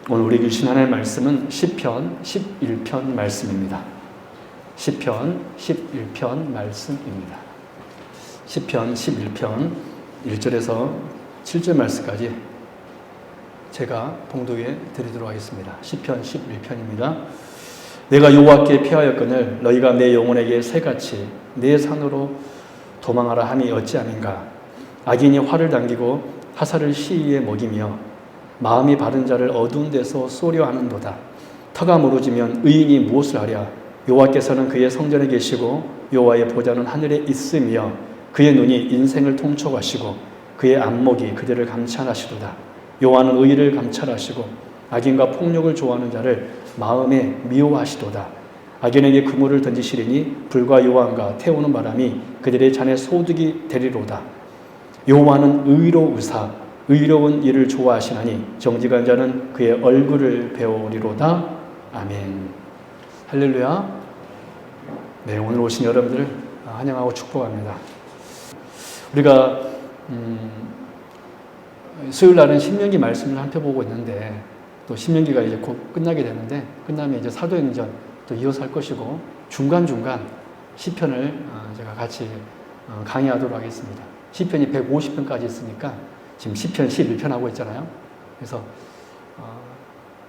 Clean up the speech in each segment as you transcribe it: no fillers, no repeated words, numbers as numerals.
오늘 우리 주신 하나님의 말씀은 시편 11편 말씀입니다. 시편 11편 말씀입니다. 시편 11편 1절에서 7절 말씀까지 제가 봉독해 드리도록 하겠습니다. 시편 11편입니다. 내가 여호와께 피하였거늘 너희가 내 영혼에게 새같이 내 산으로 도망하라 함이 어찌함인가. 악인이 활을 당기고 화살을 시위에 먹이며 마음이 바른 자를 어두운 데서 쏘려 하는도다. 터가 무너지면 의인이 무엇을 하랴. 여호와께서는 그의 성전에 계시고 여호와의 보좌는 하늘에 있으며 그의 눈이 인생을 통촉하시고 그의 안목이 그들을 감찰하시도다. 여호와는 의를 감찰하시고 악인과 폭력을 좋아하는 자를 마음에 미워하시도다. 악인에게 그물을 던지시리니 불과 여호와가 태우는 바람이 그들의 잔에 소득이 되리로다. 여호와는 의로우사 의로운 일을 좋아하시나니 정직한 자는 그의 얼굴을 배우리로다. 아멘. 할렐루야. 네, 오늘 오신 여러분들을 환영하고 축복합니다. 우리가 수요일 날은 신명기 말씀을 살펴보고 있는데 또 신명기가 이제 곧 끝나게 되는데 끝나면 이제 사도행전 또 이어서 할 것이고 중간중간 시편을 제가 같이 강의하도록 하겠습니다. 시편이 150편까지 있으니까 지금 시편 11편 하고 있잖아요. 그래서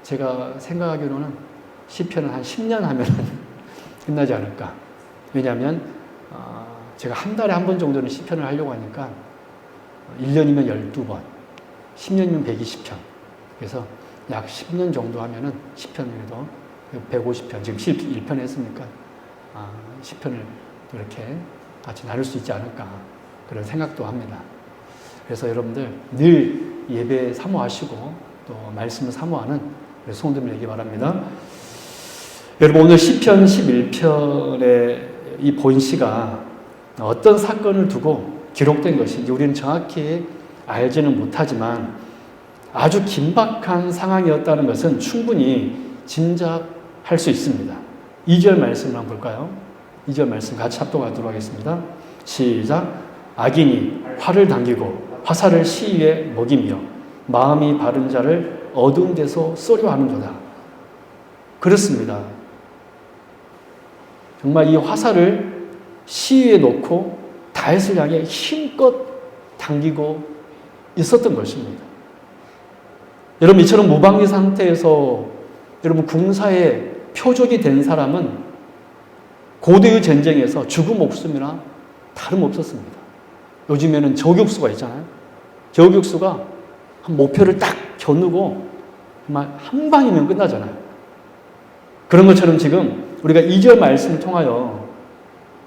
제가 생각하기로는 시편을 한 10년 하면 끝나지 않을까. 왜냐하면 제가 한 달에 한 번 정도는 시편을 하려고 하니까 1년이면 12번, 10년이면 120편. 그래서 약 10년 정도 하면은 시편에도 150편, 지금 11편 했으니까 10편을 이렇게 같이 나눌 수 있지 않을까. 그런 생각도 합니다. 그래서 여러분들 늘 예배 사모하시고 또 말씀을 사모하는 성도들 되기 바랍니다. 여러분 오늘 시편 11편의 이 본시가 어떤 사건을 두고 기록된 것인지 우리는 정확히 알지는 못하지만 아주 긴박한 상황이었다는 것은 충분히 짐작할 수 있습니다. 2절 말씀을 한번 볼까요? 2절 말씀 같이 합독하도록 하겠습니다. 시작. 악인이 활을 당기고 화살을 시위에 먹이며 마음이 바른 자를 어두운 데서 쏘려 하는도다. 그렇습니다. 정말 이 화살을 시위에 놓고 다윗을 향해 힘껏 당기고 있었던 것입니다. 여러분 이처럼 무방비 상태에서 여러분 군사의 표적이 된 사람은 고대의 전쟁에서 죽음 목숨이나 다름없었습니다. 요즘에는 저격수가 있잖아요. 저격수가 한 목표를 딱 겨누고 정말 한 방이면 끝나잖아요. 그런 것처럼 지금 우리가 2절 말씀을 통하여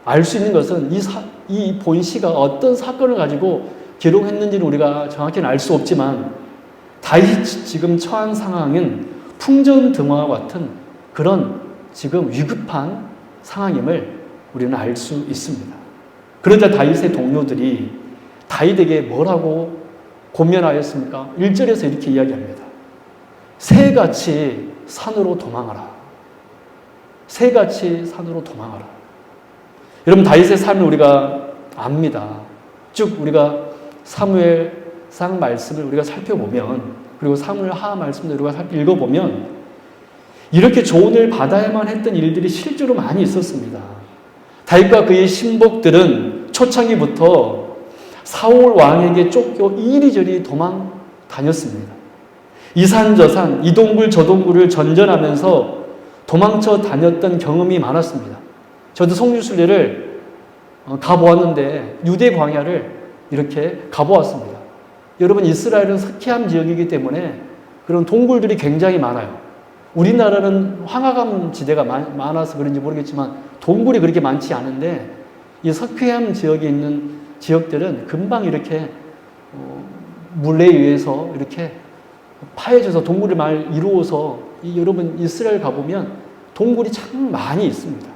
알 수 있는 것은 이 본시가 어떤 사건을 가지고 기록했는지는 우리가 정확히는 알 수 없지만 다윗이 지금 처한 상황은 풍전등화와 같은 그런 지금 위급한 상황임을 우리는 알 수 있습니다. 그러자 다윗의 동료들이 다윗에게 뭐라고 권면하였습니까? 1절에서 이렇게 이야기합니다. 새같이 산으로 도망하라. 새같이 산으로 도망하라. 여러분 다윗의 삶을 우리가 압니다. 쭉 우리가 사무엘상 말씀을 우리가 살펴보면 그리고 사무엘하 말씀을 우리가 읽어보면 이렇게 조언을 받아야만 했던 일들이 실제로 많이 있었습니다. 다윗과 그의 신복들은 초창기부터 사울 왕에게 쫓겨 이리저리 도망 다녔습니다. 이산저산, 이 동굴 저 동굴을 전전하면서 도망쳐 다녔던 경험이 많았습니다. 저도 성지순례를 가보았는데 유대 광야를 이렇게 가보았습니다. 여러분 이스라엘은 스키암 지역이기 때문에 그런 동굴들이 굉장히 많아요. 우리나라는 황화감 지대가 많아서 그런지 모르겠지만 동굴이 그렇게 많지 않은데 이 스키암 지역에 있는 지역들은 금방 이렇게 물에 의해서 이렇게 파여져서 동굴을 많이 이루어서 여러분 이스라엘 가보면 동굴이 참 많이 있습니다.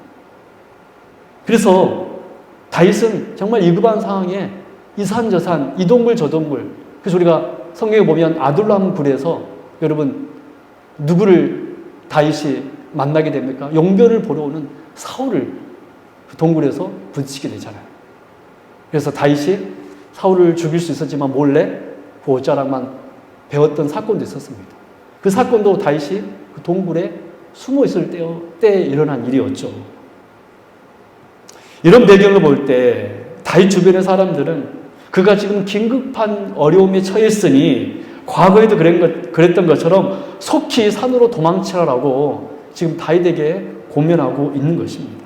그래서 다윗은 정말 위급한 상황에 이산저산, 이 동굴 저 동굴. 그래서 우리가 성경에 보면 아둘람 굴에서 여러분 누구를 다윗이 만나게 됩니까? 용변을 보러 오는 사울을 그 동굴에서 부딪히게 되잖아요. 그래서 다윗이 사울을 죽일 수 있었지만 몰래 보호자랑만 배웠던 사건도 있었습니다. 그 사건도 다윗이 그 동굴에 숨어 있을 때에 일어난 일이었죠. 이런 배경을 볼 때 다윗 주변의 사람들은 그가 지금 긴급한 어려움에 처했으니 과거에도 그랬던 것처럼 속히 산으로 도망치라라고 지금 다윗에게 고면하고 있는 것입니다.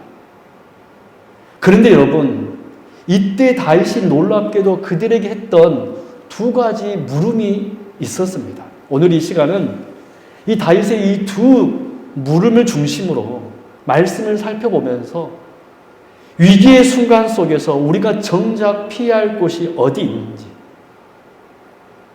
그런데 여러분, 이때 다윗이 놀랍게도 그들에게 했던 두 가지 물음이 있었습니다. 오늘 이 시간은 이 다윗의 이 두 물음을 중심으로 말씀을 살펴보면서 위기의 순간 속에서 우리가 정작 피해야 할 곳이 어디 있는지,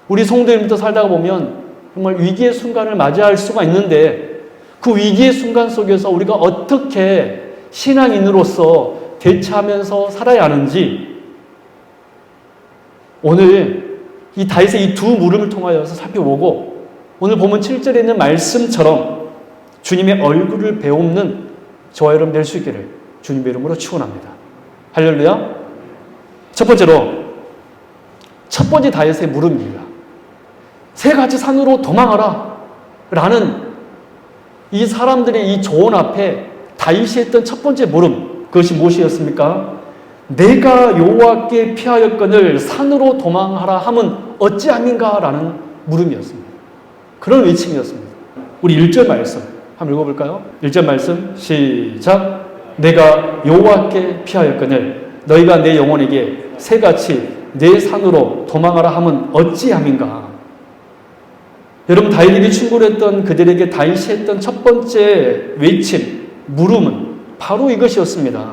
우리 성도님도 살다가 보면 정말 위기의 순간을 맞이할 수가 있는데 그 위기의 순간 속에서 우리가 어떻게 신앙인으로서 대처하면서 살아야 하는지 오늘 이 다윗의 이 두 물음을 통하여서 살펴보고 오늘 보면 7절에 있는 말씀처럼 주님의 얼굴을 배움는 저와 여러분 될 수 있기를 주님의 이름으로 축원합니다. 할렐루야. 첫 번째 다윗의 물음입니다. 새 같이 산으로 도망하라 라는 이 사람들의 이 조언 앞에 다윗이 했던 첫 번째 물음, 그것이 무엇이었습니까? 내가 여호와께 피하였거늘 산으로 도망하라 함은 어찌함인가 라는 물음이었습니다. 그런 외침이었습니다. 우리 1절 말씀 한번 읽어볼까요? 1절 말씀 시작. 내가 여호와께 피하였거늘 너희가 내 영혼에게 새같이 내 산으로 도망하라 함은 어찌함인가. 여러분, 다윗에게 충고했던 그들에게 다윗이 했던 첫 번째 외침, 물음은 바로 이것이었습니다.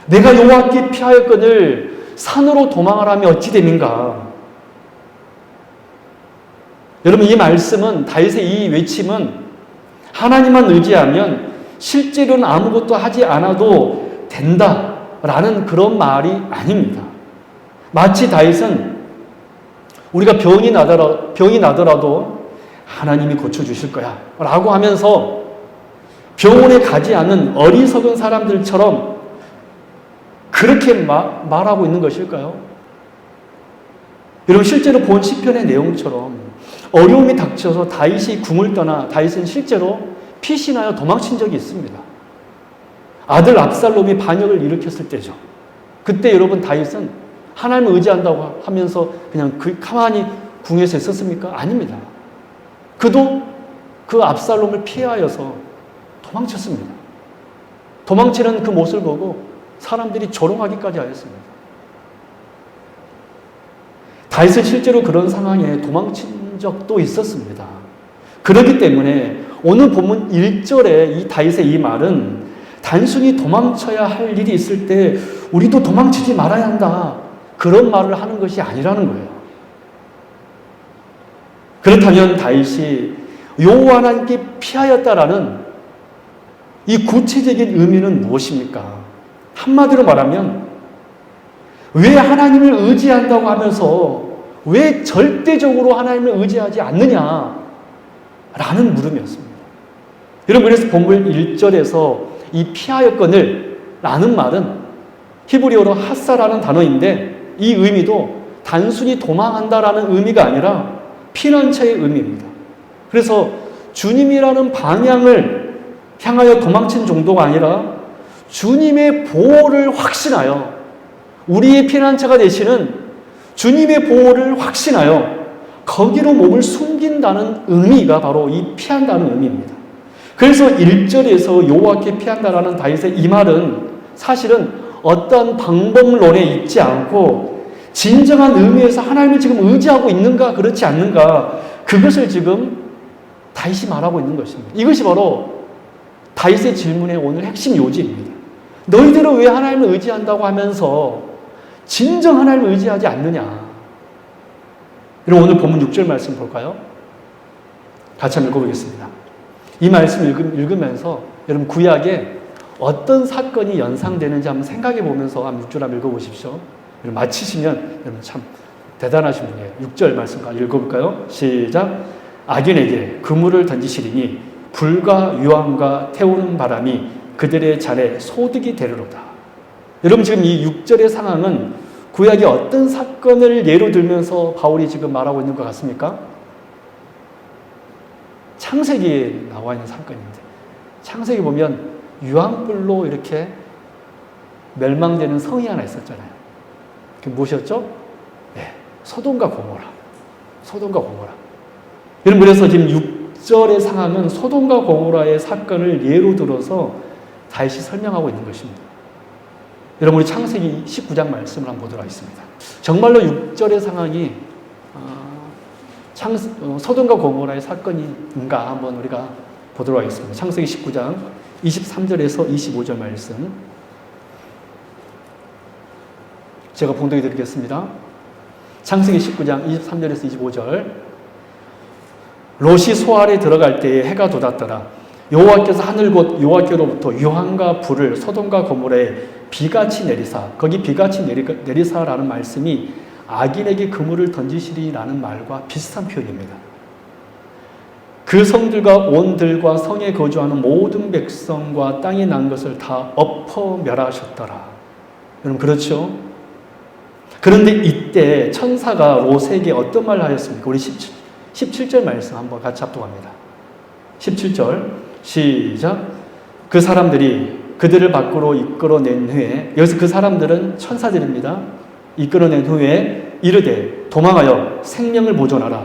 내가 여호와께 피하였거늘 산으로 도망하라 하면 어찌 됨인가. 여러분, 이 말씀은, 다윗의 이 외침은 하나님만 의지하면 실제로는 아무것도 하지 않아도 된다라는 그런 말이 아닙니다. 마치 다윗은 우리가 병이 나더라도 하나님이 고쳐주실 거야 라고 하면서 병원에 가지 않는 어리석은 사람들처럼 그렇게 말하고 있는 것일까요? 여러분, 실제로 본 시편의 내용처럼 어려움이 닥쳐서 다윗이 궁을 떠나 다윗은 실제로 피신하여 도망친 적이 있습니다. 아들 압살롬이 반역을 일으켰을 때죠. 그때 여러분, 다윗은 하나님을 의지한다고 하면서 그냥 가만히 궁에서 있었습니까? 아닙니다. 그도 그 압살롬을 피하여서 도망쳤습니다. 도망치는 그 모습을 보고 사람들이 조롱하기까지 하였습니다. 다윗은 실제로 그런 상황에 도망친 적도 있었습니다. 그렇기 때문에 오늘 본문 1절에 이 다윗의 이 말은 단순히 도망쳐야 할 일이 있을 때 우리도 도망치지 말아야 한다, 그런 말을 하는 것이 아니라는 거예요. 그렇다면 다윗이 여호와 하나님께 피하였다라는 이 구체적인 의미는 무엇입니까? 한마디로 말하면 왜 하나님을 의지한다고 하면서 왜 절대적으로 하나님을 의지하지 않느냐라는 물음이었습니다. 여러분, 그래서 본문 1절에서 이 피하였거늘 라는 말은 히브리어로 핫사라는 단어인데 이 의미도 단순히 도망한다라는 의미가 아니라 피난처의 의미입니다. 그래서 주님이라는 방향을 향하여 도망친 정도가 아니라 주님의 보호를 확신하여 우리의 피난처가 되시는 주님의 보호를 확신하여 거기로 몸을 숨긴다는 의미가 바로 이 피한다는 의미입니다. 그래서 1절에서 여호와께 피한다라는 다윗의 이 말은 사실은 어떤 방법론에 있지 않고 진정한 의미에서 하나님을 지금 의지하고 있는가 그렇지 않는가, 그것을 지금 다윗이 말하고 있는 것입니다. 이것이 바로 다윗의 질문의 오늘 핵심 요지입니다. 너희들은 왜 하나님을 의지한다고 하면서 진정 하나님을 의지하지 않느냐. 여러분, 오늘 본문 6절 말씀 볼까요? 같이 한번 읽어보겠습니다. 이 말씀 읽으면서 여러분 구약에 어떤 사건이 연상되는지 한번 생각해 보면서 한번 6절 한번 읽어보십시오. 여러분 마치시면 여러분 참 대단하신 분이에요. 6절 말씀 읽어볼까요? 시작. 악인에게 그물을 던지시리니 불과 유황과 태우는 바람이 그들의 잔에 소득이 되리로다. 여러분, 지금 이 6절의 상황은 구약의 어떤 사건을 예로 들면서 바울이 지금 말하고 있는 것 같습니까? 창세기에 나와 있는 사건인데, 창세기 보면 유황불로 이렇게 멸망되는 성이 하나 있었잖아요. 그게 무엇이었죠? 네, 소돔과 고모라. 소돔과 고모라. 여러분, 그래서 지금 6절의 상황은 소돔과 고모라의 사건을 예로 들어서 다시 설명하고 있는 것입니다. 여러분, 우리 창세기 19장 말씀을 한번 보도록 하겠습니다. 정말로 6절의 상황이 소돔과 고모라의 사건인가 한번 우리가 보도록 하겠습니다. 창세기 19장 23절에서 25절 말씀 제가 봉독해 드리겠습니다. 창세기 19장 23절에서 25절. 롯이 소알에 들어갈 때에 해가 돋았더라. 여호와께서 하늘 곧 여호와께로부터 유황과 불을 소돔과 고모라에 비같이 내리사, 거기 비같이 내리사라는 말씀이 악인에게 그물을 던지시리라는 말과 비슷한 표현입니다. 그 성들과 온들과 성에 거주하는 모든 백성과 땅에 난 것을 다 엎어 멸하셨더라. 여러분, 그렇죠? 그런데 이때 천사가 롯에게 어떤 말을 하였습니까? 우리 17절 말씀 한번 같이 합독합니다. 17절 시작. 그 사람들이 그들을 밖으로 이끌어낸 후에, 여기서 그 사람들은 천사들입니다. 이끌어낸 후에 이르되 도망하여 생명을 보존하라.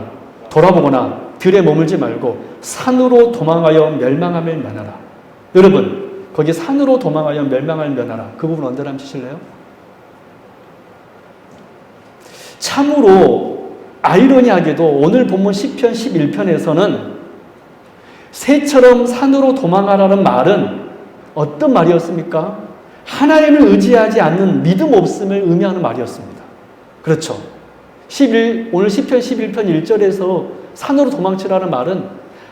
돌아보거나 들에 머물지 말고 산으로 도망하여 멸망함을 면하라. 여러분, 거기 산으로 도망하여 멸망을 면하라. 그 부분 언더라인 치실래요? 참으로 아이러니하게도 오늘 본문 시편 11편에서는 새처럼 산으로 도망하라는 말은 어떤 말이었습니까? 하나님을 의지하지 않는 믿음 없음을 의미하는 말이었습니다. 그렇죠. 오늘 시편 11편 1절에서 산으로 도망치라는 말은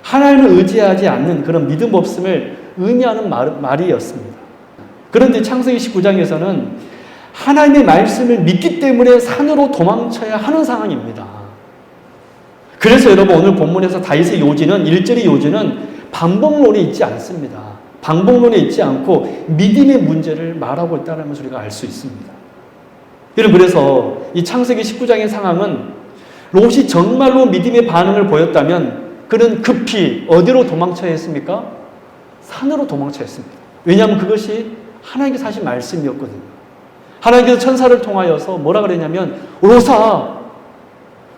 하나님을 의지하지 않는 그런 믿음 없음을 의미하는 말이었습니다. 그런데 창세기 19장에서는 하나님의 말씀을 믿기 때문에 산으로 도망쳐야 하는 상황입니다. 그래서 여러분, 오늘 본문에서 다윗의 요지는, 1절의 요지는 반복론에 있지 않습니다. 반복론에 있지 않고 믿음의 문제를 말하고 있다는 것을 우리가 알 수 있습니다. 여러분, 그래서 이 창세기 19장의 상황은 롯이 정말로 믿음의 반응을 보였다면 그는 급히 어디로 도망쳐야 했습니까? 산으로 도망쳐야 했습니다. 왜냐하면 그것이 하나님께서 하신 말씀이었거든요. 하나님께서 천사를 통하여서 뭐라 그랬냐면, 롯아,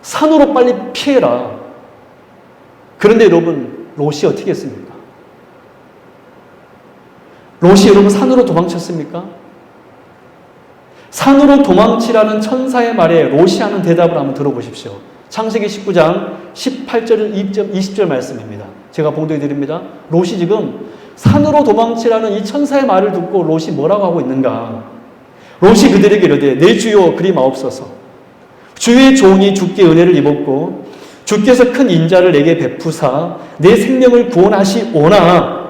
산으로 빨리 피해라. 그런데 여러분, 롯이 어떻게 했습니까? 롯이 여러분 산으로 도망쳤습니까? 산으로 도망치라는 천사의 말에 롯이 하는 대답을 한번 들어보십시오. 창세기 19장 18절 20절 말씀입니다. 제가 봉독해 드립니다. 롯이 지금 산으로 도망치라는 이 천사의 말을 듣고 롯이 뭐라고 하고 있는가? 롯이 그들에게 이르되 내 주여 그리 마옵소서. 주의 종이 주께 은혜를 입었고 주께서 큰 인자를 내게 베푸사 내 생명을 구원하시오나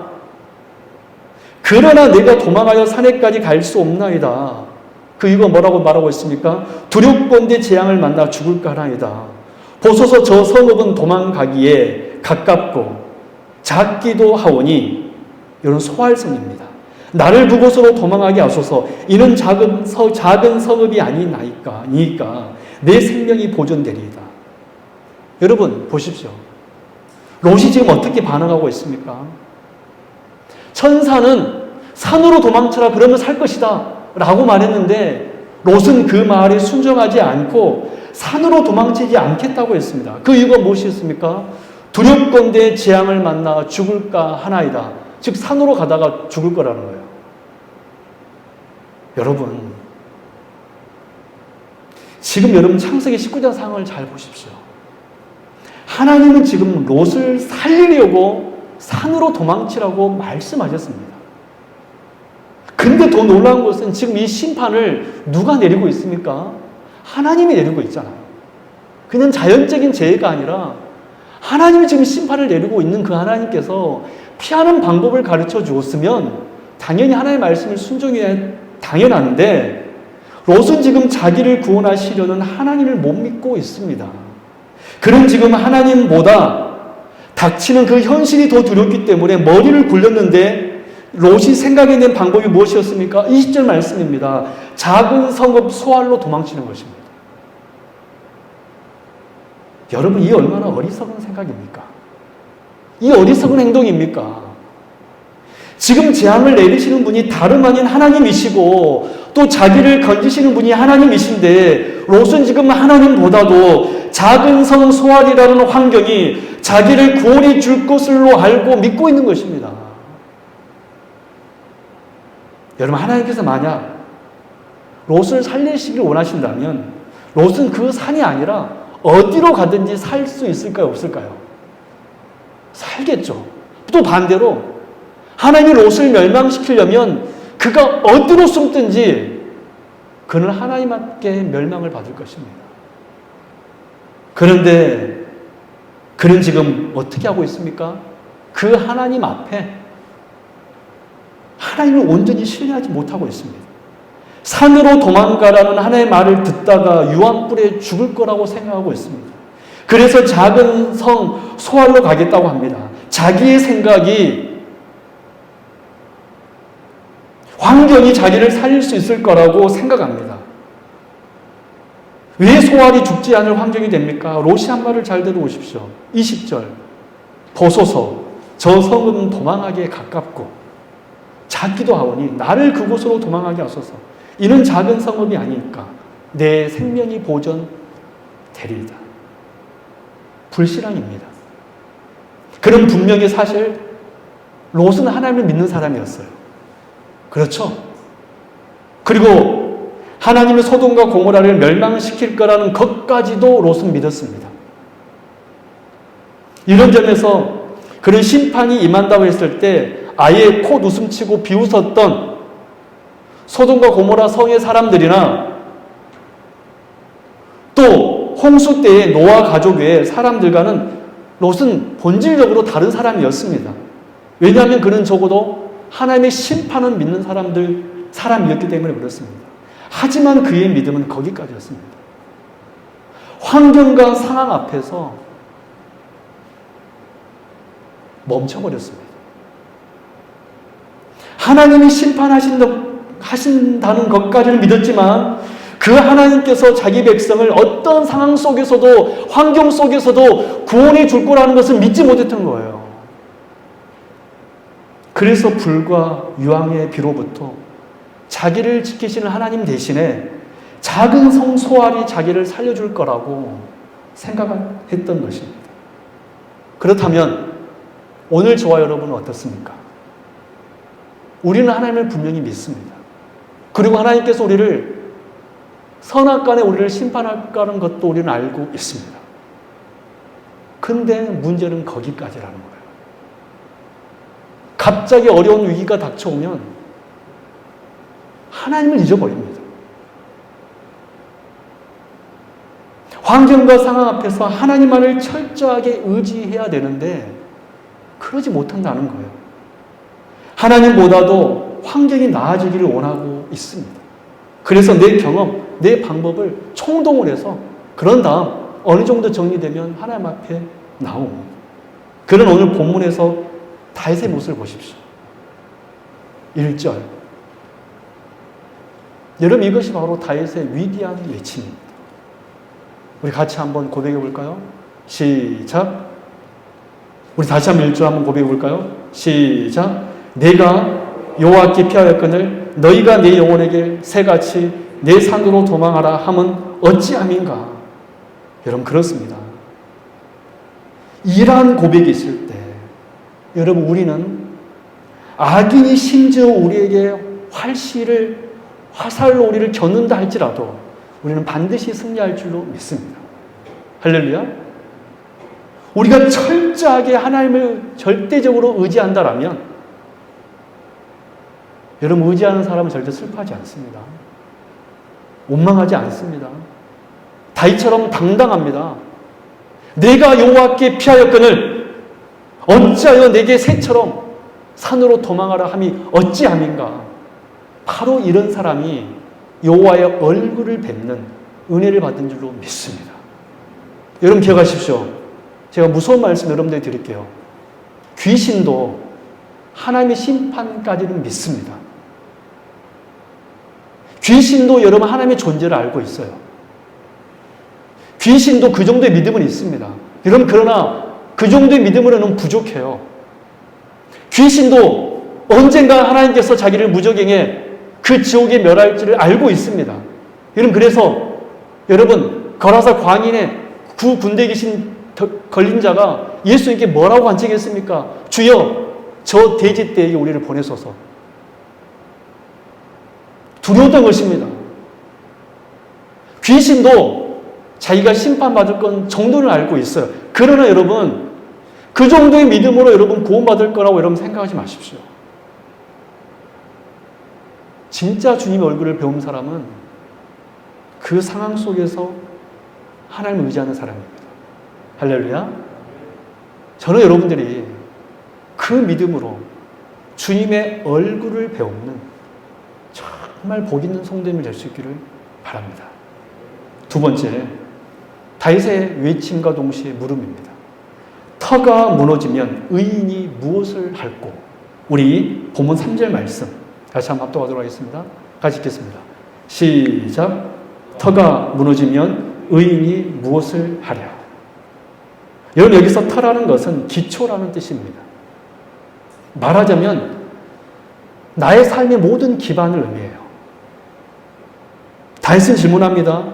그러나 내가 도망하여 산에까지 갈 수 없나이다. 그 이유가 뭐라고 말하고 있습니까? 두렵건대 재앙을 만나 죽을까 하나이다. 보소서 저 성읍은 도망가기에 가깝고 작기도 하오니, 이런 소활성입니다. 나를 그곳으로 도망하게 하소서. 이는 작은 성읍이 아니니까 내 생명이 보존되리이다. 여러분 보십시오. 롯이 지금 어떻게 반응하고 있습니까? 천사는 산으로 도망쳐라, 그러면 살 것이다 라고 말했는데 롯은 그 말에 순종하지 않고 산으로 도망치지 않겠다고 했습니다. 그 이유가 무엇이었습니까? 두렵건대 재앙을 만나 죽을까 하나이다. 즉 산으로 가다가 죽을 거라는 거예요. 여러분, 지금 여러분 창세기 19장 상황을 잘 보십시오. 하나님은 지금 롯을 살리려고 산으로 도망치라고 말씀하셨습니다. 근데 더 놀라운 것은 지금 이 심판을 누가 내리고 있습니까? 하나님이 내리고 있잖아요. 그냥 자연적인 재해가 아니라 하나님이 지금 심판을 내리고 있는 그 하나님께서 피하는 방법을 가르쳐 주었으면 당연히 하나님의 말씀을 순종해야 당연한데 롯은 지금 자기를 구원하시려는 하나님을 못 믿고 있습니다. 그는 지금 하나님보다 닥치는 그 현실이 더 두렵기 때문에 머리를 굴렸는데 롯이 생각해낸 방법이 무엇이었습니까? 20절 말씀입니다. 작은 성읍 소알로 도망치는 것입니다. 여러분, 이 얼마나 어리석은 생각입니까? 이 어리석은 행동입니까? 지금 재앙을 내리시는 분이 다름 아닌 하나님이시고 또 자기를 건지시는 분이 하나님이신데 롯은 지금 하나님보다도 작은 성 소알이라는 환경이 자기를 구원해 줄 것으로 알고 믿고 있는 것입니다. 여러분, 하나님께서 만약 롯을 살리시길 원하신다면 롯은 그 산이 아니라 어디로 가든지 살 수 있을까요? 없을까요? 살겠죠. 또 반대로 하나님이 롯을 멸망시키려면 그가 어디로 숨든지 그는 하나님께 멸망을 받을 것입니다. 그런데 그는 지금 어떻게 하고 있습니까? 그 하나님 앞에 하나님을 온전히 신뢰하지 못하고 있습니다. 산으로 도망가라는 하나님의 말을 듣다가 유황불에 죽을 거라고 생각하고 있습니다. 그래서 작은 성 소알로 가겠다고 합니다. 자기의 생각이 환경이 자기를 살릴 수 있을 거라고 생각합니다. 왜 소알이 죽지 않을 환경이 됩니까? 롯이 한 말을 잘 들어오십시오. 20절. 보소서, 저 성은 도망하기에 가깝고 작기도 하오니 나를 그곳으로 도망하게 하소서. 이는 작은 성읍이 아니니까 내 생명이 보존되리이다. 불신앙입니다. 그는 분명히 사실 롯은 하나님을 믿는 사람이었어요. 그렇죠? 그리고 하나님의 소돔과 고모라를 멸망시킬 거라는 것까지도 롯은 믿었습니다. 이런 점에서 그런 심판이 임한다고 했을 때 아예 코 웃음치고 비웃었던 소돔과 고모라 성의 사람들이나 또 홍수 때의 노아 가족의 사람들과는 롯은 본질적으로 다른 사람이었습니다. 왜냐하면 그는 적어도 하나님의 심판을 믿는 사람이었기 때문에 그렇습니다. 하지만 그의 믿음은 거기까지였습니다. 환경과 상황 앞에서 멈춰버렸습니다. 하나님이 심판하신다는 것까지는 믿었지만 그 하나님께서 자기 백성을 어떤 상황 속에서도 환경 속에서도 구원해 줄 거라는 것을 믿지 못했던 거예요. 그래서 불과 유황의 비로부터 자기를 지키시는 하나님 대신에 작은 성 소알이 자기를 살려줄 거라고 생각했던 것입니다. 그렇다면 오늘 저와 여러분은 어떻습니까? 우리는 하나님을 분명히 믿습니다. 그리고 하나님께서 우리를 선악간에 우리를 심판할까는 것도 우리는 알고 있습니다. 근데 문제는 거기까지라는 거예요. 갑자기 어려운 위기가 닥쳐오면 하나님을 잊어버립니다. 환경과 상황 앞에서 하나님만을 철저하게 의지해야 되는데 그러지 못한다는 거예요. 하나님보다도 환경이 나아지기를 원하고 있습니다. 그래서 내 경험, 내 방법을 총동을 해서 그런 다음 어느 정도 정리되면 하나님 앞에 나옵니다. 그런 오늘 본문에서 다윗의 모습을 보십시오. 1절. 여러분, 이것이 바로 다윗의 위대한 외침입니다. 우리 같이 한번 고백해 볼까요? 시작. 우리 다시 한번 1절 한번 고백해 볼까요? 시작. 내가 여호와께 피하였거늘 너희가 내 영혼에게 새같이 내 산으로 도망하라 함은 어찌함인가? 여러분, 그렇습니다. 이러한 고백이 있을 때 여러분, 우리는 악인이 심지어 우리에게 화살로 우리를 겨눈다 할지라도 우리는 반드시 승리할 줄로 믿습니다. 할렐루야. 우리가 철저하게 하나님을 절대적으로 의지한다라면 여러분, 의지하는 사람은 절대 슬퍼하지 않습니다. 원망하지 않습니다. 다윗처럼 당당합니다. 내가 여호와께 피하였거늘 어찌하여 내게 새처럼 산으로 도망하라 함이 어찌함인가. 바로 이런 사람이 여호와의 얼굴을 뵙는 은혜를 받은 줄로 믿습니다. 여러분, 기억하십시오. 제가 무서운 말씀 여러분들에게 드릴게요. 귀신도 하나님의 심판까지는 믿습니다. 귀신도 여러분 하나님의 존재를 알고 있어요. 귀신도 그 정도의 믿음은 있습니다. 여러분, 그러나 그 정도의 믿음으로는 부족해요. 귀신도 언젠가 하나님께서 자기를 무적행해 그 지옥에 멸할지를 알고 있습니다. 여러분, 그래서 여러분, 거라사 광인의 그 군대에 계신 걸린 자가 예수님께 뭐라고 간청했습니까? 주여, 저 돼지떼에게 우리를 보내소서. 두려웠던 것입니다. 귀신도 자기가 심판받을 건 정도는 알고 있어요. 그러나 여러분, 그 정도의 믿음으로 여러분 구원받을 거라고 여러분 생각하지 마십시오. 진짜 주님의 얼굴을 배운 사람은 그 상황 속에서 하나님을 의지하는 사람입니다. 할렐루야. 저는 여러분들이 그 믿음으로 주님의 얼굴을 배우는 정말 복 있는 성도님이 될 수 있기를 바랍니다. 두 번째, 다윗의 외침과 동시에 물음입니다. 터가 무너지면 의인이 무엇을 할꼬? 우리 본문 3절 말씀 다시 한번 합독하도록 하겠습니다. 같이 읽겠습니다. 시작. 터가 무너지면 의인이 무엇을 하랴? 여러분, 여기서 터라는 것은 기초라는 뜻입니다. 말하자면 나의 삶의 모든 기반을 의미해요. 다윗은 질문합니다.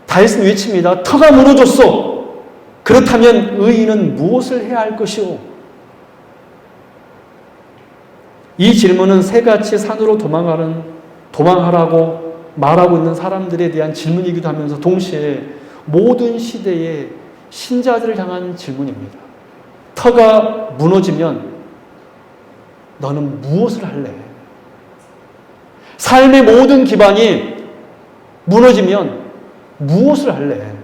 다윗은 외칩니다. 터가 무너졌소. 그렇다면 의인은 무엇을 해야 할 것이오? 이 질문은 새같이 산으로 도망하라고 말하고 있는 사람들에 대한 질문이기도 하면서 동시에 모든 시대의 신자들을 향한 질문입니다. 터가 무너지면 너는 무엇을 할래? 삶의 모든 기반이 무너지면 무엇을 할래?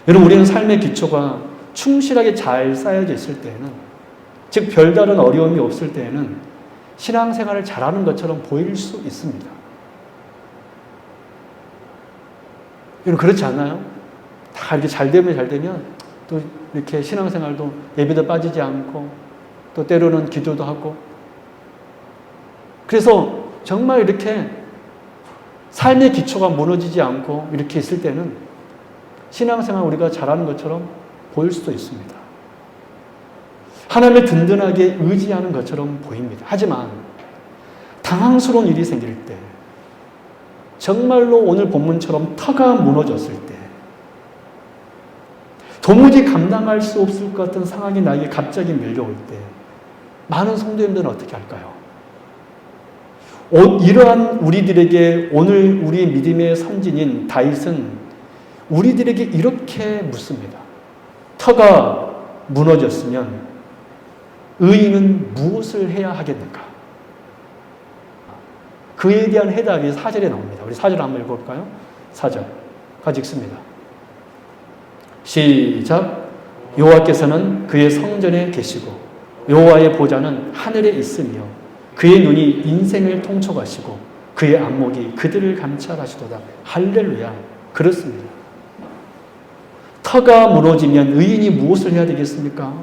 여러분, 우리는 삶의 기초가 충실하게 잘 쌓여져 있을 때에는, 즉 별다른 어려움이 없을 때에는 신앙생활을 잘하는 것처럼 보일 수 있습니다. 여러분, 그렇지 않나요? 다 이렇게 잘 되면 또 이렇게 신앙생활도 예배도 빠지지 않고 또 때로는 기도도 하고, 그래서 정말 이렇게 삶의 기초가 무너지지 않고 이렇게 있을 때는 신앙생활 우리가 잘하는 것처럼 보일 수도 있습니다. 하나님을 든든하게 의지하는 것처럼 보입니다. 하지만 당황스러운 일이 생길 때, 정말로 오늘 본문처럼 터가 무너졌을 때, 도무지 감당할 수 없을 것 같은 상황이 나에게 갑자기 밀려올 때 많은 성도님들은 어떻게 할까요? 이러한 우리들에게 오늘 우리 믿음의 선진인 다윗은 우리들에게 이렇게 묻습니다. 터가 무너졌으면 의인은 무엇을 해야 하겠는가? 그에 대한 해답이 4절에 나옵니다. 우리 4절 한번 읽어볼까요? 4절 같이 읽습니다. 시작. 여호와께서는 그의 성전에 계시고 여호와의 보좌는 하늘에 있으며 그의 눈이 인생을 통촉하시고 그의 안목이 그들을 감찰하시도다. 할렐루야. 그렇습니다. 터가 무너지면 의인이 무엇을 해야 되겠습니까?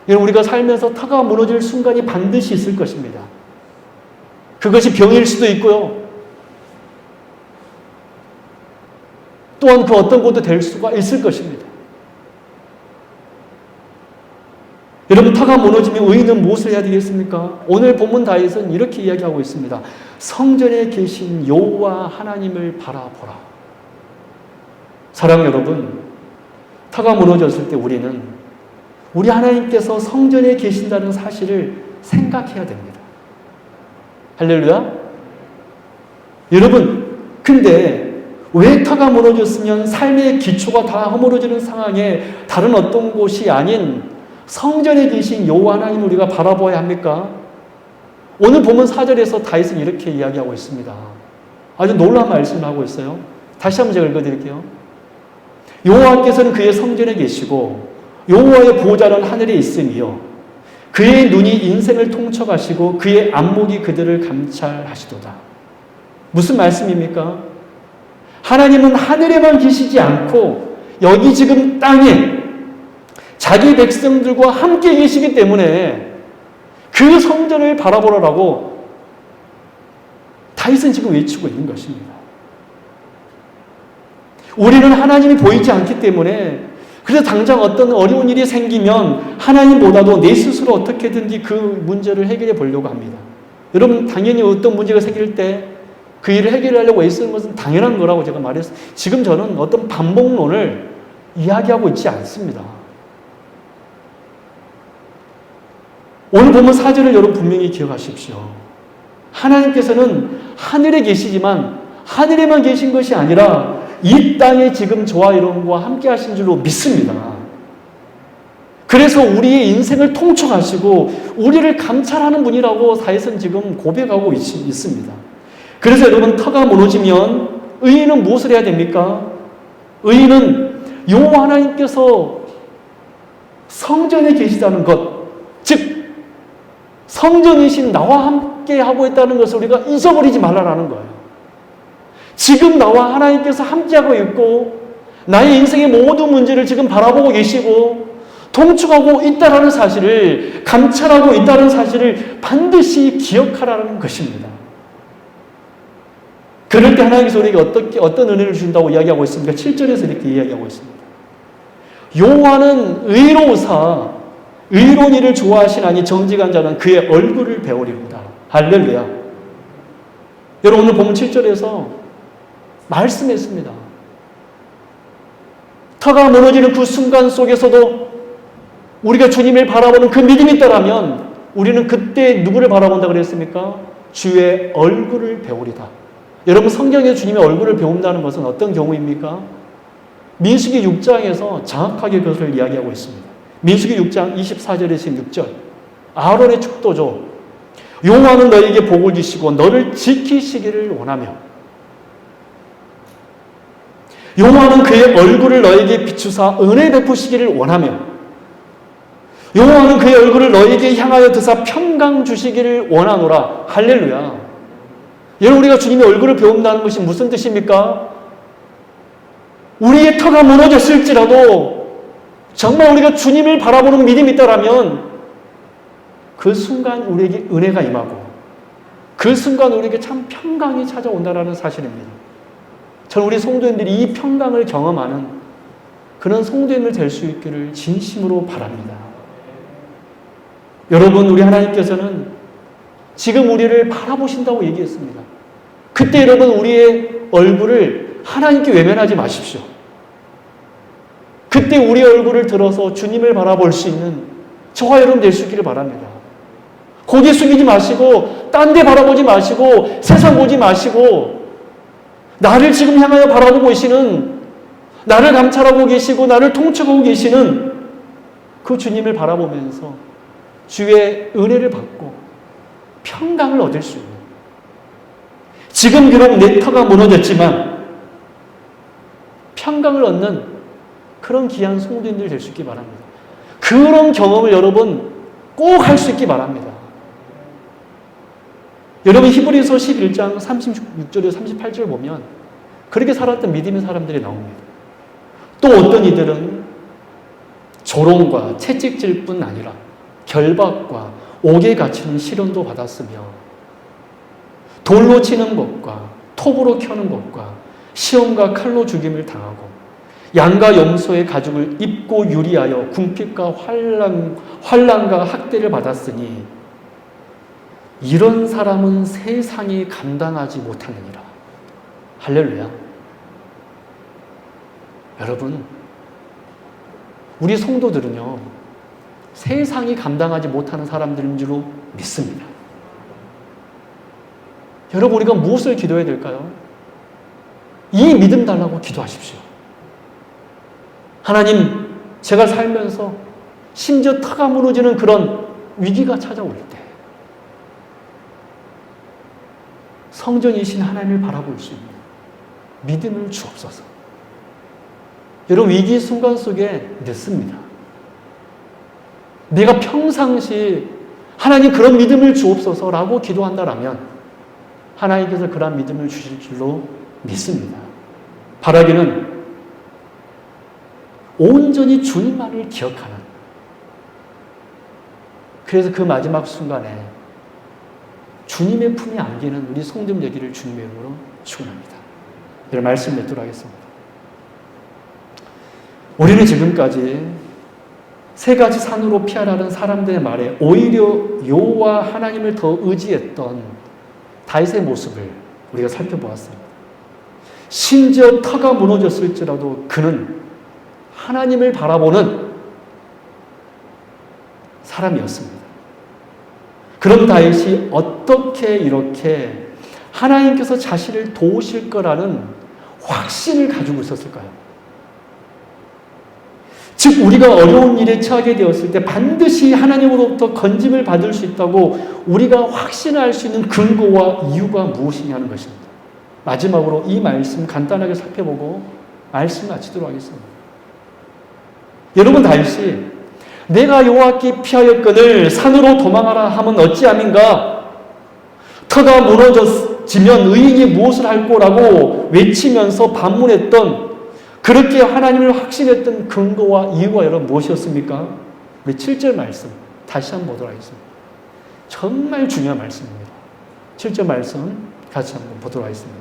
여러분, 우리가 살면서 터가 무너질 순간이 반드시 있을 것입니다. 그것이 병일 수도 있고요. 또한 그 어떤 것도 될 수가 있을 것입니다. 여러분, 터가 무너지면 의인은 무엇을 해야 되겠습니까? 오늘 본문 다윗은 이렇게 이야기하고 있습니다. 성전에 계신 여호와 하나님을 바라보라. 사랑하는 여러분, 터가 무너졌을 때 우리는 우리 하나님께서 성전에 계신다는 사실을 생각해야 됩니다. 할렐루야. 여러분, 근데 왜 터가 무너졌으면 삶의 기초가 다 허물어지는 상황에 다른 어떤 곳이 아닌 성전에 계신 여호와 하나님을 우리가 바라보아야 합니까? 오늘 보면 4절에서 다윗은 이렇게 이야기하고 있습니다. 아주 놀라운 말씀을 하고 있어요. 다시 한번 제가 읽어드릴게요. 여호와께서는 그의 성전에 계시고 여호와의 보좌는 하늘에 있으며 그의 눈이 인생을 통촉하시고 그의 안목이 그들을 감찰하시도다. 무슨 말씀입니까? 하나님은 하늘에만 계시지 않고 여기 지금 땅에 자기 백성들과 함께 계시기 때문에 그 성전을 바라보라고 다윗은 지금 외치고 있는 것입니다. 우리는 하나님이 보이지 않기 때문에 그래서 당장 어떤 어려운 일이 생기면 하나님보다도 내 스스로 어떻게든지 그 문제를 해결해 보려고 합니다. 여러분, 당연히 어떤 문제가 생길 때 그 일을 해결하려고 애쓰는 것은 당연한 거라고 제가 말했어요. 지금 저는 어떤 반복론을 이야기하고 있지 않습니다. 오늘 보면 4절을 여러분 분명히 기억하십시오. 하나님께서는 하늘에 계시지만 하늘에만 계신 것이 아니라 이 땅에 지금 저와 여러분과 함께 하신 줄로 믿습니다. 그래서 우리의 인생을 통촉하시고 우리를 감찰하는 분이라고 사회에서는 지금 고백하고 있습니다. 그래서 여러분, 터가 무너지면 의인은 무엇을 해야 됩니까? 의인은 여호와 하나님께서 성전에 계시다는 것, 즉 성전이신 나와 함께 하고 있다는 것을 우리가 잊어버리지 말라라는 거예요. 지금 나와 하나님께서 함께하고 있고 나의 인생의 모든 문제를 지금 바라보고 계시고 통촉하고 있다는 사실을, 감찰하고 있다는 사실을 반드시 기억하라는 것입니다. 그럴 때 하나님께서 우리에게 어떤 은혜를 주신다고 이야기하고 있습니까? 7절에서 이렇게 이야기하고 있습니다. 여호와는 의로우사 의로운 일을 좋아하시나니 정직한 자는 그의 얼굴을 배우리로다. 할렐루야. 여러분, 오늘 보면 7절에서 말씀했습니다. 터가 무너지는 그 순간 속에서도 우리가 주님을 바라보는 그 믿음이 있다면 우리는 그때 누구를 바라본다 그랬습니까? 주의 얼굴을 배우리다. 여러분, 성경에 주님의 얼굴을 배운다는 것은 어떤 경우입니까? 민수기 6장에서 정확하게 그것을 이야기하고 있습니다. 민수기 6장 24절에서 26절. 아론의 축도죠. 여호와는 너에게 복을 주시고 너를 지키시기를 원하며 여호와는 그의 얼굴을 너에게 비추사 은혜 베푸시기를 원하며 여호와는 그의 얼굴을 너에게 향하여 드사 평강 주시기를 원하노라. 할렐루야. 여러분, 우리가 주님의 얼굴을 배운다는 것이 무슨 뜻입니까? 우리의 터가 무너졌을지라도 정말 우리가 주님을 바라보는 믿음이 있다면 그 순간 우리에게 은혜가 임하고 그 순간 우리에게 참 평강이 찾아온다는 사실입니다. 저는 우리 성도님들이 이 평강을 경험하는 그런 성도님들 될 수 있기를 진심으로 바랍니다. 여러분, 우리 하나님께서는 지금 우리를 바라보신다고 얘기했습니다. 그때 여러분, 우리의 얼굴을 하나님께 외면하지 마십시오. 그때 우리의 얼굴을 들어서 주님을 바라볼 수 있는 저와 여러분 될 수 있기를 바랍니다. 고개 숙이지 마시고 딴 데 바라보지 마시고 세상 보지 마시고 나를 지금 향하여 바라보고 계시는, 나를 감찰하고 계시고 나를 통촉하고 계시는 그 주님을 바라보면서 주의 은혜를 받고 평강을 얻을 수 있는, 지금 비록 내 터가 무너졌지만 평강을 얻는 그런 귀한 성도님들 될 수 있기 바랍니다. 그런 경험을 여러분 꼭 할 수 있기 바랍니다. 여러분, 히브리서 11장 36절에서 38절 보면 그렇게 살았던 믿음의 사람들이 나옵니다. 또 어떤 이들은 조롱과 채찍질 뿐 아니라 결박과 옥에 갇히는 시련도 받았으며 돌로 치는 것과 톱으로 켜는 것과 시험과 칼로 죽임을 당하고 양과 염소의 가죽을 입고 유리하여 궁핍과 환난과 학대를 받았으니 이런 사람은 세상이 감당하지 못하느니라. 할렐루야. 여러분, 우리 성도들은요, 세상이 감당하지 못하는 사람들인 줄로 믿습니다. 여러분, 우리가 무엇을 기도해야 될까요? 이 믿음 달라고 기도하십시오. 하나님, 제가 살면서 심지어 터가 무너지는 그런 위기가 찾아올 때 성전이신 하나님을 바라볼 수 있는 믿음을 주옵소서. 여러분, 위기 순간 속에 늦습니다. 내가 평상시 하나님 그런 믿음을 주옵소서라고 기도한다라면 하나님께서 그런 믿음을 주실 줄로 믿습니다. 바라기는 온전히 주님만을 기억하는, 그래서 그 마지막 순간에 주님의 품에 안기는 우리 성도님 되기를 주님의 이름으로 축원합니다. 이런 말씀 맺도록 하겠습니다. 우리는 지금까지 세 가지 산으로 피하라는 사람들의 말에 오히려 여호와 하나님을 더 의지했던 다윗의 모습을 우리가 살펴보았습니다. 심지어 터가 무너졌을지라도 그는 하나님을 바라보는 사람이었습니다. 그런 다윗이 어떻게 이렇게 하나님께서 자신을 도우실 거라는 확신을 가지고 있었을까요? 즉 우리가 어려운 일에 처하게 되었을 때 반드시 하나님으로부터 건짐을 받을 수 있다고 우리가 확신할 수 있는 근거와 이유가 무엇이냐는 것입니다. 마지막으로 이 말씀 간단하게 살펴보고 말씀 마치도록 하겠습니다. 여러분, 다윗이 내가 여호와께 피하였거늘 산으로 도망하라 하면 어찌함인가? 터가 무너지면 의인이 무엇을 할 거라고 외치면서 반문했던, 그렇게 하나님을 확신했던 근거와 이유가 여러분 무엇이었습니까? 우리 7절 말씀 다시 한번 보도록 하겠습니다. 정말 중요한 말씀입니다. 7절 말씀 같이 한번 보도록 하겠습니다.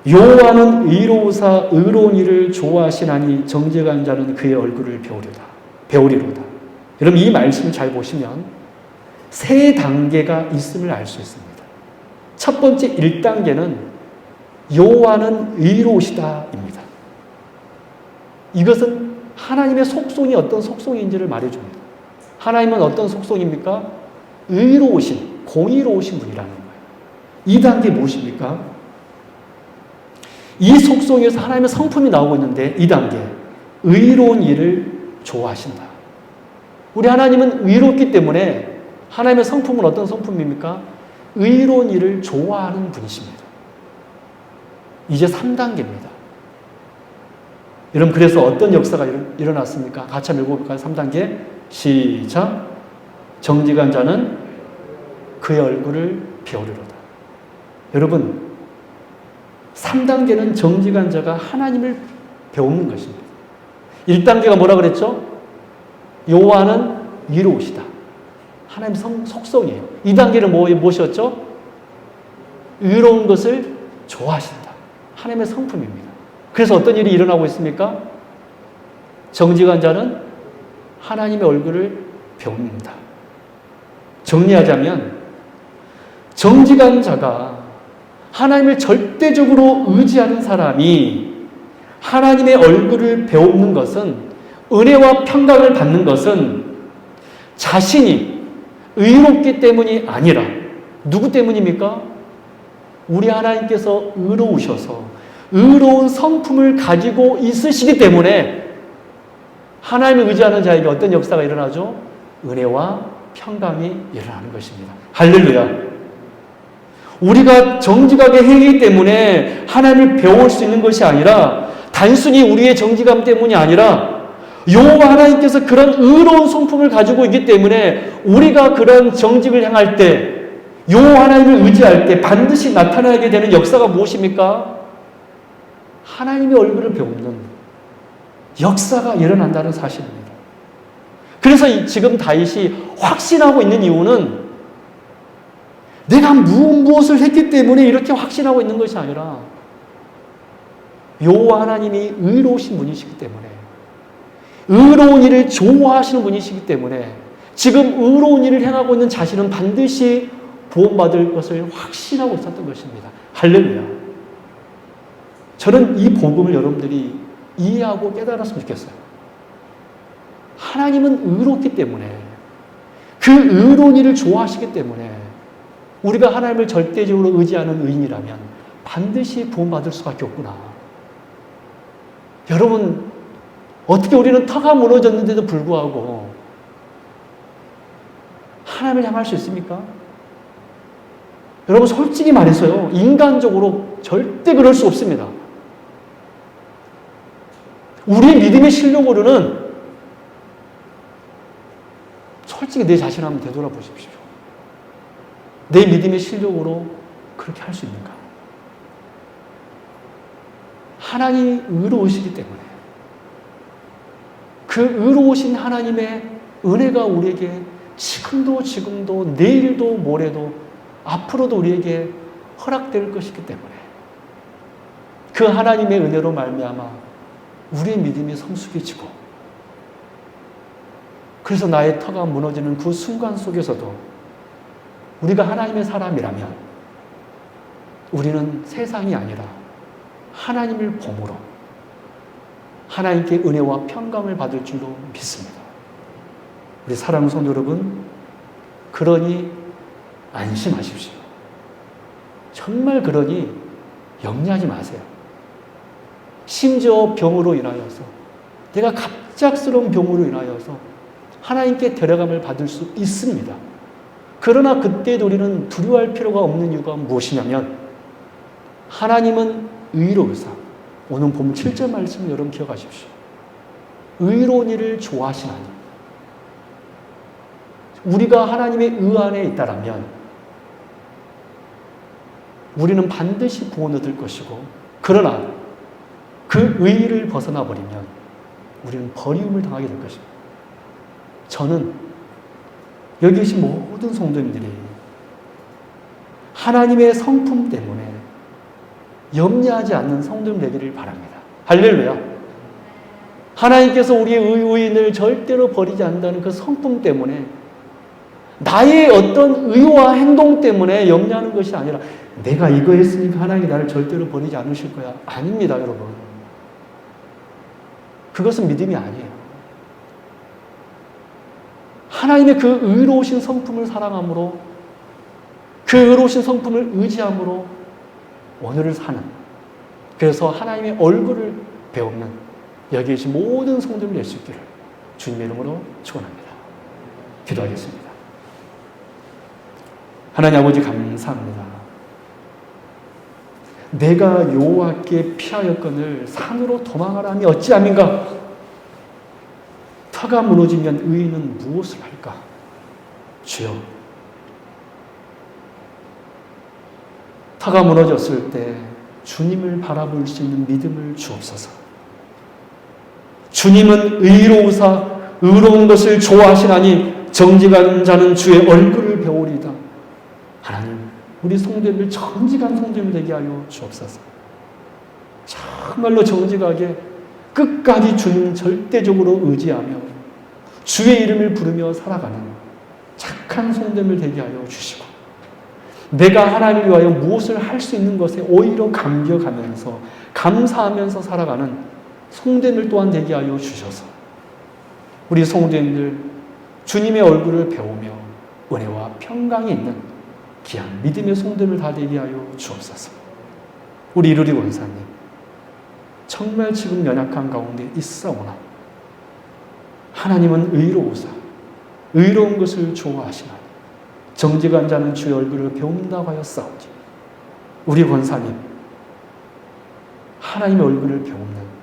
여호와는 의로우사 의로운 일을 좋아하시나니 정직한 자는 그의 얼굴을 배우리로다. 여러분, 이 말씀을 잘 보시면 세 단계가 있음을 알 수 있습니다. 첫 번째 1단계는 여호와는 의로우시다입니다. 이것은 하나님의 속성이 어떤 속성인지를 말해줍니다. 하나님은 어떤 속성입니까? 의로우신, 공의로우신 분이라는 거예요. 2단계 무엇입니까? 이 속성에서 하나님의 성품이 나오고 있는데 2단계, 의로운 일을 좋아하신다. 우리 하나님은 의롭기 때문에 하나님의 성품은 어떤 성품입니까? 의로운 일을 좋아하는 분이십니다. 이제 3단계입니다. 여러분, 그래서 어떤 역사가 일어났습니까? 같이 한번 읽어볼까요? 3단계 시작. 정직한 자는 그의 얼굴을 배우리로다. 여러분, 3단계는 정직한 자가 하나님을 배우는 것입니다. 1단계가 뭐라 그랬죠? 여호와는 의로우시다. 하나님 속성이에요. 2단계는 무엇이었죠? 의로운 것을 좋아하신다. 하나님의 성품입니다. 그래서 어떤 일이 일어나고 있습니까? 정직한 자는 하나님의 얼굴을 배웁니다. 정리하자면 정직한 자가 하나님을 절대적으로 의지하는 사람이 하나님의 얼굴을 배우는 것은, 은혜와 평강을 받는 것은 자신이 의롭기 때문이 아니라 누구 때문입니까? 우리 하나님께서 의로우셔서 의로운 성품을 가지고 있으시기 때문에 하나님을 의지하는 자에게 어떤 역사가 일어나죠? 은혜와 평강이 일어나는 것입니다. 할렐루야. 우리가 정직하게 행하기 때문에 하나님을 배울 수 있는 것이 아니라, 단순히 우리의 정직함 때문이 아니라 여호와 하나님께서 그런 의로운 성품을 가지고 있기 때문에 우리가 그런 정직을 행할 때, 여호와 하나님을 의지할 때 반드시 나타나게 되는 역사가 무엇입니까? 하나님의 얼굴을 배우는 역사가 일어난다는 사실입니다. 그래서 지금 다윗이 확신하고 있는 이유는 내가 무엇을 했기 때문에 이렇게 확신하고 있는 것이 아니라 여호와 하나님이 의로우신 분이시기 때문에, 의로운 일을 좋아하시는 분이시기 때문에 지금 의로운 일을 행하고 있는 자신은 반드시 구원받을 것을 확신하고 있었던 것입니다. 할렐루야. 저는 이 복음을 여러분들이 이해하고 깨달았으면 좋겠어요. 하나님은 의롭기 때문에, 그 의로운 일을 좋아하시기 때문에 우리가 하나님을 절대적으로 의지하는 의인이라면 반드시 구원받을 수밖에 없구나. 여러분, 어떻게 우리는 터가 무너졌는데도 불구하고 하나님을 향할 수 있습니까? 여러분, 솔직히 말해서요, 인간적으로 절대 그럴 수 없습니다. 우리의 믿음의 실력으로는 솔직히 내 자신을 한번 되돌아보십시오. 내 믿음의 실력으로 그렇게 할 수 있는가? 하나님이 의로우시기 때문에, 그 의로우신 하나님의 은혜가 우리에게 지금도 내일도 모레도 앞으로도 우리에게 허락될 것이기 때문에 그 하나님의 은혜로 말미암아 우리의 믿음이 성숙해지고, 그래서 나의 터가 무너지는 그 순간 속에서도 우리가 하나님의 사람이라면 우리는 세상이 아니라 하나님을 봄으로 하나님께 은혜와 평강을 받을 줄로 믿습니다. 우리 사랑하는 성도 여러분, 그러니 안심하십시오. 정말 그러니 염려하지 마세요. 심지어 병으로 인하여서, 내가 갑작스러운 병으로 인하여서 하나님께 데려감을 받을 수 있습니다. 그러나 그때도 우리는 두려워할 필요가 없는 이유가 무엇이냐면, 하나님은 의로우사, 오늘 본 7절 말씀 여러분 기억하십시오. 의로운 일을 좋아하시나니, 우리가 하나님의 의 안에 있다라면 우리는 반드시 구원을 얻을 것이고, 그러나 그 의의를 벗어나 버리면 우리는 버림을 당하게 될 것입니다. 저는 여기 계신 모든 성도님들이 하나님의 성품 때문에 염려하지 않는 성도님 되기를 바랍니다. 할렐루야. 하나님께서 우리의 의인을 절대로 버리지 않는다는 그 성품 때문에, 나의 어떤 의와 행동 때문에 염려하는 것이 아니라, 내가 이거 했으니까 하나님이 나를 절대로 버리지 않으실 거야. 아닙니다, 여러분. 그것은 믿음이 아니에요. 하나님의 그 의로우신 성품을 사랑함으로, 그 의로우신 성품을 의지함으로 오늘을 사는, 그래서 하나님의 얼굴을 배우는 여기 계신 모든 성도님이 될 수 있기를 주님의 이름으로 축원합니다. 기도하겠습니다. 하나님 아버지 감사합니다. 내가 여호와께 피하였거늘 산으로 도망하라 함이 어찌함인가? 터가 무너지면 의인은 무엇을 할까? 주여, 터가 무너졌을 때 주님을 바라볼 수 있는 믿음을 주옵소서. 주님은 의로우사 의로운 것을 좋아하시나니 정직한 자는 주의 얼굴을 배우리이다. 하나님, 우리 성도님들 정직한 성도님 되게 하여 주옵소서. 정말로 정직하게 끝까지 주님 절대적으로 의지하며 주의 이름을 부르며 살아가는 착한 성도님을 되게 하여 주시고, 내가 하나님을 위하여 무엇을 할 수 있는 것에 오히려 감격하면서 감사하면서 살아가는 성도님들 또한 되게 하여 주셔서, 우리 성도님들 주님의 얼굴을 배우며 은혜와 평강이 있는 귀한 믿음의 성도님을 다 되게 하여 주옵소서. 우리 이루리 원사님, 정말 지금 연약한 가운데 있사오나 하나님은 의로우사 의로운 것을 좋아하시나니 정직한 자는 주의 얼굴을 배운다고 하였사오니, 우리 권사님 하나님의 얼굴을 배우는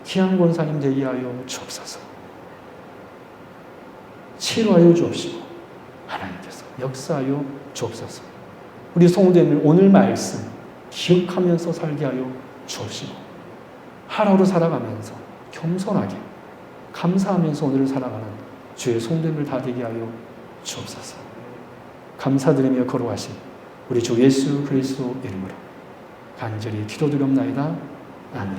귀한 권사님 되게 하여 주옵소서. 치료하여 주옵시고 하나님께서 역사하여 주옵소서. 우리 성도님들 오늘 말씀 기억하면서 살게 하여 주옵시고, 하루하루 살아가면서 겸손하게 감사하면서 오늘을 살아가는 주의 성도님들 다 되게 하여 주옵소서. 감사드리며 거룩하신 우리 주 예수 그리스도 이름으로 간절히 기도드리옵나이다. 아멘.